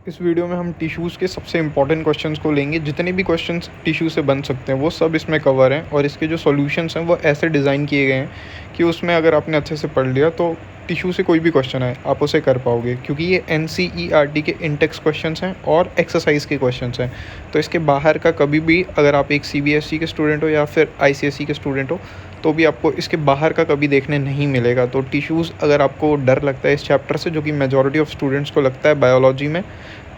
इस वीडियो में हम टिश्यूज़ के सबसे इम्पॉर्टेंट क्वेश्चंस को लेंगे। जितने भी क्वेश्चंस टिश्यू से बन सकते हैं वो सब इसमें कवर हैं और इसके जो सॉल्यूशंस हैं वो ऐसे डिज़ाइन किए गए हैं कि उसमें अगर आपने अच्छे से पढ़ लिया तो टिश्यू से कोई भी क्वेश्चन आए आप उसे कर पाओगे, क्योंकि ये NCERT के इंटेक्स क्वेश्चंस हैं और एक्सरसाइज के क्वेश्चंस हैं। तो इसके बाहर का कभी भी, अगर आप एक CBSE के स्टूडेंट हो या फिर ICSE के स्टूडेंट हो, तो भी आपको इसके बाहर का कभी देखने नहीं मिलेगा। तो टिश्यूज़, अगर आपको डर लगता है इस चैप्टर से, जो कि मेजॉरिटी ऑफ स्टूडेंट्स को लगता है बायोलॉजी में,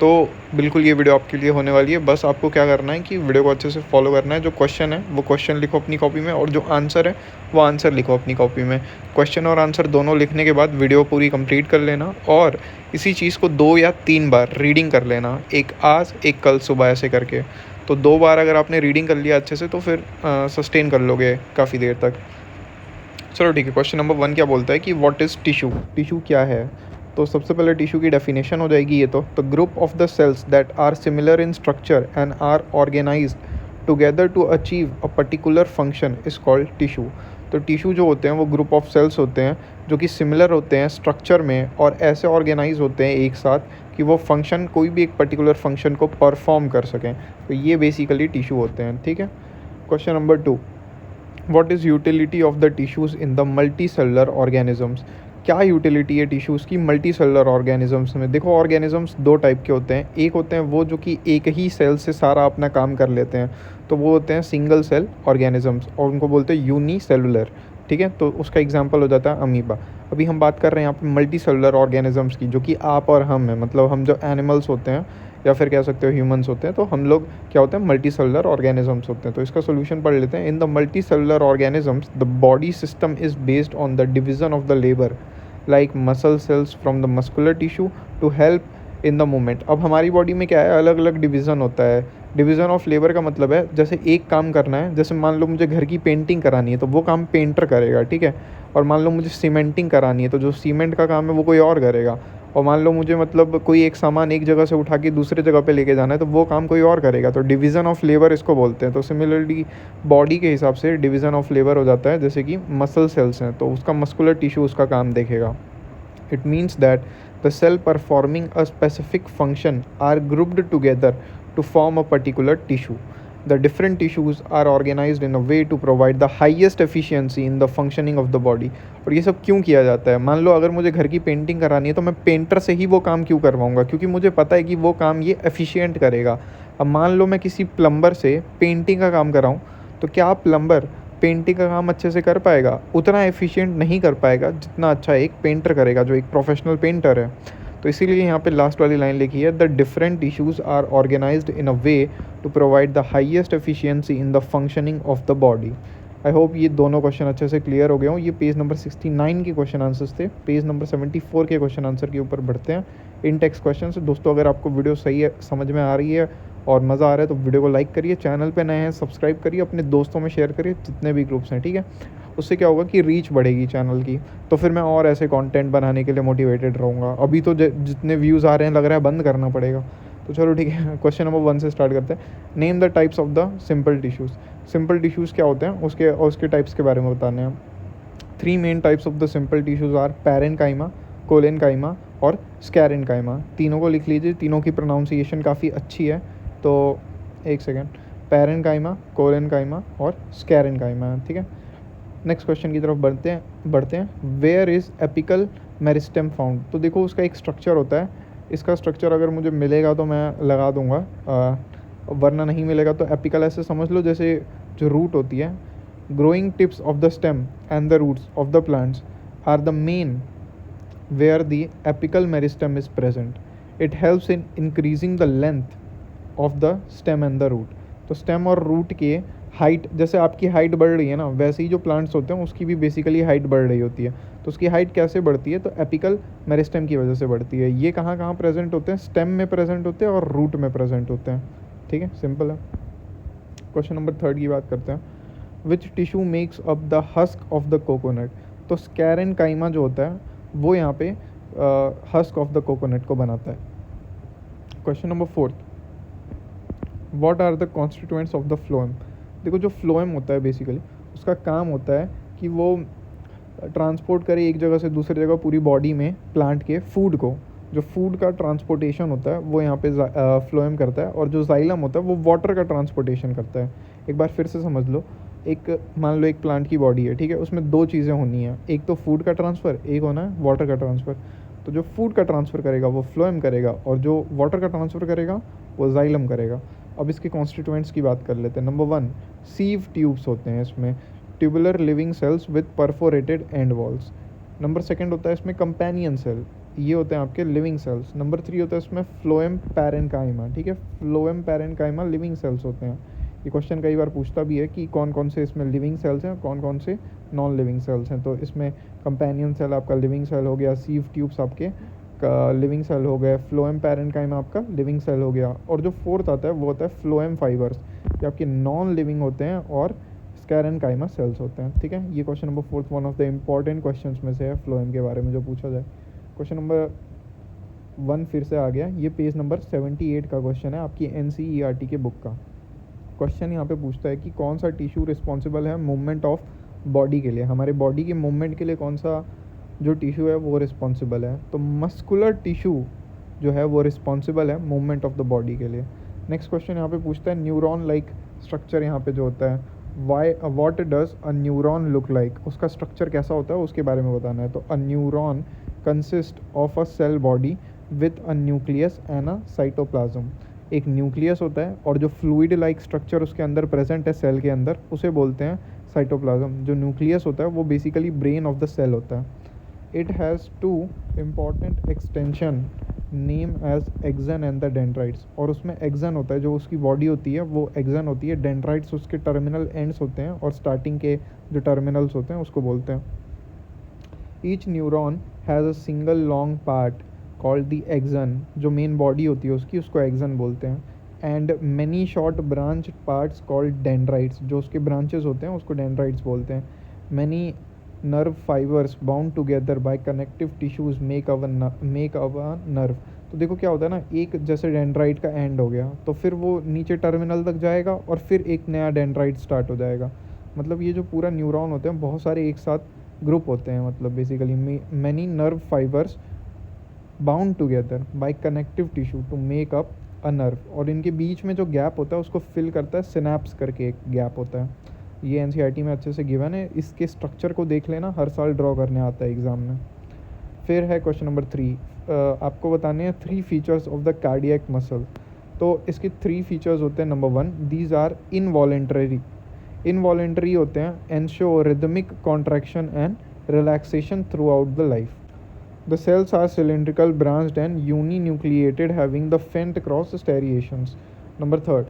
तो बिल्कुल ये वीडियो आपके लिए होने वाली है। बस आपको क्या करना है कि वीडियो को अच्छे से फॉलो करना है। जो क्वेश्चन है वो क्वेश्चन लिखो अपनी कॉपी में, और जो आंसर है वो आंसर लिखो अपनी कॉपी में। क्वेश्चन और आंसर दोनों लिखने के बाद वीडियो पूरी कंप्लीट कर लेना, और इसी चीज़ को 2 या 3 बार रीडिंग कर लेना, एक आज एक कल सुबह ऐसे करके। तो 2 बार अगर आपने रीडिंग कर लिया अच्छे से तो फिर सस्टेन कर लोगे काफ़ी देर तक। चलो ठीक है, क्वेश्चन नंबर 1 क्या बोलता है कि व्हाट इज़ टिश्यू, टिश्यू क्या है। तो सबसे पहले टिश्यू की डेफिनेशन हो जाएगी ये तो group of the cells that are similar in structure and are organised together to achieve a particular function is called tissue. तो टिश्यू जो होते हैं वो ग्रुप ऑफ सेल्स होते हैं जो कि सिमिलर होते हैं स्ट्रक्चर में और ऐसे ऑर्गेनाइज होते हैं एक साथ कि वो फंक्शन, कोई भी एक पर्टिकुलर फंक्शन को परफॉर्म कर सकें। तो ये बेसिकली टिश्यू होते हैं। ठीक है, question number 2, what is utility of the tissues in the multicellular organisms. क्या यूटिलिटी है टिश्यूज़ की मल्टी सेलुलर ऑर्गेनिजम्स में। देखो, ऑर्गेनिजम्स 2 टाइप के होते हैं। एक होते हैं वो जो कि एक ही सेल से सारा अपना काम कर लेते हैं, तो वो होते हैं सिंगल सेल ऑर्गेनिजम्स, और उनको बोलते हैं यूनिसेलुलर। ठीक है, तो उसका एग्जांपल हो जाता है अमीबा। अभी हम बात कर रहे हैं यहाँ पे मल्टी सेलुलर ऑर्गेनिजम्स की, जो कि आप और हम हैं, मतलब हम जो एनिमल्स होते हैं या फिर कह सकते हो ह्यूमंस होते हैं, तो हम लोग क्या होते हैं, मल्टी सेलुलर ऑर्गेनिजम्स होते हैं। तो इसका सोल्यूशन पढ़ लेते हैं। In the multicellular organisms the body system is based on the division of the labour like muscle cells from the muscular tissue to help in the movement. अब हमारी body में क्या है, अलग अलग डिवीज़न होता है। डिवीज़न ऑफ लेबर का मतलब है जैसे एक काम करना है, जैसे मान लो मुझे घर की पेंटिंग करानी है तो वो काम पेंटर करेगा, ठीक है। और मान लो मुझे सीमेंटिंग करानी है तो जो सीमेंट का काम है वो कोई और करेगा। और मान लो मुझे मतलब कोई एक सामान एक जगह से उठा के दूसरे जगह पे लेके जाना है तो वो काम कोई और करेगा। तो डिवीज़न ऑफ लेबर इसको बोलते हैं। तो सिमिलरली बॉडी के हिसाब से डिवीज़न ऑफ लेबर हो जाता है, जैसे कि मसल सेल्स हैं तो उसका मस्कुलर टिश्यू उसका काम देखेगा। It means that the cell performing a specific function are grouped together to form a particular tissue. The different tissues are organized in a way to provide the highest efficiency in the functioning of the body. और ये सब क्यों किया जाता है, मान लो अगर मुझे घर की पेंटिंग करानी है तो मैं पेंटर से ही वो काम क्यों करवाऊँगा, क्योंकि मुझे पता है कि वो काम ये एफिशिएंट करेगा। अब मान लो मैं किसी प्लम्बर से पेंटिंग का काम कराऊँ, तो क्या प्लम्बर पेंटिंग का काम अच्छे से कर पाएगा? उतना एफिशिएंट नहीं कर पाएगा जितना अच्छा एक पेंटर करेगा, जो एक प्रोफेशनल पेंटर है। तो इसीलिए यहाँ पे लास्ट वाली लाइन लिखी है, the different tissues are organised in a way to provide the highest efficiency in the functioning of the body. I hope ये दोनों क्वेश्चन अच्छे से क्लियर हो गए हों। ये पेज नंबर 69 के क्वेश्चन आंसर्स थे। पेज नंबर 74 के क्वेश्चन आंसर के ऊपर बढ़ते हैं, इन टेक्स्ट क्वेश्चन से। दोस्तों, अगर आपको वीडियो सही है, समझ में आ रही है और मज़ा आ रहा है तो वीडियो को लाइक करिए, चैनल पे नए हैं सब्सक्राइब करिए, अपने दोस्तों में शेयर करिए जितने भी ग्रुप्स हैं, ठीक है। उससे क्या होगा कि रीच बढ़ेगी चैनल की, तो फिर मैं और ऐसे कंटेंट बनाने के लिए मोटिवेटेड रहूँगा। अभी तो जितने व्यूज़ आ रहे हैं लग रहा है बंद करना पड़ेगा। तो चलो ठीक है, क्वेश्चन नंबर 1 से स्टार्ट करते हैं। Name the types of the simple tissues. Simple tissues क्या होते हैं उसके टाइप्स के बारे में बताने हैं। 3 main types of the simple tissues are parenchyma, collenchyma और स्कैरेन्काइमा। तीनों को लिख लीजिए, तीनों की प्रोनाउंसिएशन काफ़ी अच्छी है। तो एक सेकेंड, पैरेन्काइमा, कोलेनकाइमा और स्कैरेन्काइमा, ठीक है। नेक्स्ट क्वेश्चन की तरफ बढ़ते हैं। Where is apical meristem found. तो देखो, उसका एक स्ट्रक्चर होता है। इसका स्ट्रक्चर अगर मुझे मिलेगा तो मैं लगा दूंगा, वरना नहीं मिलेगा तो एपिकल ऐसे समझ लो जैसे जो रूट होती है। Growing tips of the stem and the roots of the plants are the main where the apical meristem is present. It helps in increasing the length of the stem and the root. तो stem और root के height, जैसे आपकी height बढ़ रही है ना, वैसे ही जो प्लांट्स होते हैं उसकी भी बेसिकली हाइट बढ़ रही होती है। तो उसकी हाइट कैसे बढ़ती है, तो एपिकल मेरिस्टेम की वजह से बढ़ती है। ये कहाँ कहाँ प्रेजेंट होते हैं, स्टेम में प्रेजेंट होते हैं और रूट में प्रेजेंट होते हैं, ठीक है, सिंपल है। क्वेश्चन नंबर 3 की बात करते हैं। Which tissue makes up the husk of the coconut. तो स्कैरेन्काइमा जो होता है वो यहाँ पे हस्क ऑफ द कोकोनट को बनाता है। Question number 4, what are the constituents of the phloem. देखो, जो फ्लोएम होता है बेसिकली उसका काम होता है कि वो ट्रांसपोर्ट करे एक जगह से दूसरी जगह पूरी बॉडी में प्लांट के फूड को। जो फूड का ट्रांसपोर्टेशन होता है वो यहाँ पे फ्लोएम करता है, और जो जाइलम होता है वो वाटर का ट्रांसपोर्टेशन करता है। एक बार फिर से समझ लो, एक मान लो एक प्लांट की बॉडी है, ठीक है, उसमें दो चीज़ें होनी है, एक तो फूड का ट्रांसफ़र, एक होना है वाटर का ट्रांसफ़र। तो जो फूड का ट्रांसफ़र करेगा वो फ्लोएम करेगा, और जो वाटर का ट्रांसफ़र करेगा वो जाइलम करेगा। अब इसके कॉन्स्टिट्यूएंट्स की बात कर लेते हैं। नंबर 1, सीव ट्यूब्स होते हैं इसमें, tubular living cells with perforated and walls. Number 2 होता है इसमें कंपेनियन सेल, ये होते हैं आपके लिविंग सेल्स। नंबर 3 होता है इसमें फ्लोएम पैरेनकाइमा, ठीक है, फ्लोएम पैरेनकाइमा लिविंग सेल्स होते हैं। ये क्वेश्चन कई बार पूछता भी है कि कौन कौन से इसमें लिविंग सेल्स हैं, कौन कौन से नॉन लिविंग सेल्स हैं। तो इसमें कंपेनियन सेल आपका लिविंग सेल हो गया, सीव ट्यूब्स आपके लिविंग सेल हो गए, फ्लोएम पैरेनकाइमा आपका लिविंग सेल हो गया, और जो फोर्थ आता है वो होता है फ्लोएम फाइबर्स, ये आपके नॉन लिविंग होते हैं और स्कैरेनकाइमा सेल्स होते हैं। ठीक है, ये question number 4 one of the important question में से है फ्लोएम के बारे में जो पूछा जाए। क्वेश्चन नंबर 1 फिर से आ गया, ये पेज नंबर 78 का क्वेश्चन है आपकी NCERT के बुक का। क्वेश्चन यहाँ पे पूछता है कि कौन सा टिश्यू रिस्पॉन्सिबल है मूवमेंट ऑफ बॉडी के लिए, हमारे बॉडी के मूवमेंट के लिए कौन सा जो टिश्यू है वो रिस्पॉन्सिबल है। तो मस्कुलर टिश्यू जो है वो रिस्पॉन्सिबल है मूवमेंट ऑफ द बॉडी के लिए। नेक्स्ट क्वेश्चन यहाँ पे पूछता है न्यूरॉन लाइक स्ट्रक्चर यहाँ पे जो होता है, what does a neuron look like, उसका स्ट्रक्चर कैसा होता है उसके बारे में बताना है। तो a neuron consist of a cell body with a nucleus and a cytoplasm. एक न्यूक्लियस होता है और जो फ्लूइड लाइक स्ट्रक्चर उसके अंदर प्रेजेंट है सेल के अंदर उसे बोलते हैं साइटोप्लाज्म। जो न्यूक्लियस होता है वो basically brain of the cell होता है। It has 2 important extension name as axon and the dendrites, और उसमें एक्सन होता है, जो उसकी बॉडी होती है वो एक्सन होती है, डेंड्राइट्स उसके टर्मिनल एंड्स होते हैं और स्टार्टिंग के जो टर्मिनल्स होते हैं उसको बोलते हैं। Each neuron has a single long part called the action, जो मेन बॉडी होती है उसकी उसको एक्सन बोलते हैं, and many short branch parts called dendrites, जो उसके ब्रांचेस होते हैं उसको डेंड्राइट्स बोलते हैं। Many nerve fibres bound together by connective tissues make our nerve. तो देखो क्या होता है ना, एक जैसे डेंड्राइट का एंड हो गया तो फिर वो नीचे टर्मिनल तक जाएगा और फिर एक नया डेंड्राइट स्टार्ट हो जाएगा। मतलब ये जो पूरा न्यूरॉन होते हैं बहुत सारे एक साथ ग्रुप होते हैं, मतलब basically many nerve fibres bound together by connective tissue to make up a nerve, और इनके बीच में जो गैप होता है उसको फिल करता है सिनैप्स करके एक गैप होता है। ये NCERT में अच्छे से गिवन है, इसके स्ट्रक्चर को देख लेना, हर साल ड्रॉ करने आता है एग्ज़ाम में। फिर है क्वेश्चन नंबर 3, आपको बताने हैं 3 features of the cardiac muscle. तो इसके 3 फीचर्स होते हैं। नंबर 1, दीज आर इनवॉलेंट्री होते हैं, ensure rhythmic contraction and relaxation through out the life. The cells are cylindrical, branched and uninucleated, having the Fent cross striations. Number 3,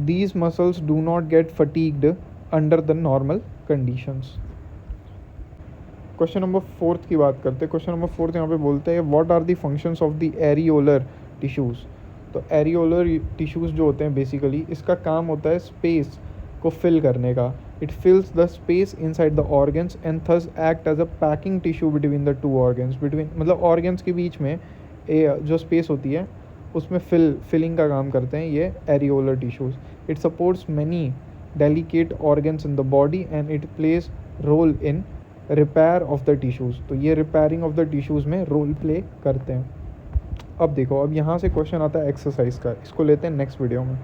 these muscles do not get fatigued under the normal conditions. Question number 4 की बात करते हैं। Question number 4 यहाँ पे बोलते हैं what are the functions of the areolar tissues. तो areolar tissues जो होते हैं बेसिकली इसका काम होता है स्पेस को फिल करने का। It fills the space inside the organs and thus act as a packing tissue between the 2 organs, मतलब ऑर्गन्स के बीच में जो स्पेस होती है उसमें फिलिंग का काम करते हैं ये areolar tissues. It supports many delicate organs in the body and it plays role in repair of the tissues. तो ये रिपेयरिंग ऑफ द टिश्यूज़ में रोल प्ले करते हैं। अब देखो, अब यहाँ से क्वेश्चन आता है एक्सरसाइज का, इसको लेते हैं नेक्स्ट वीडियो में।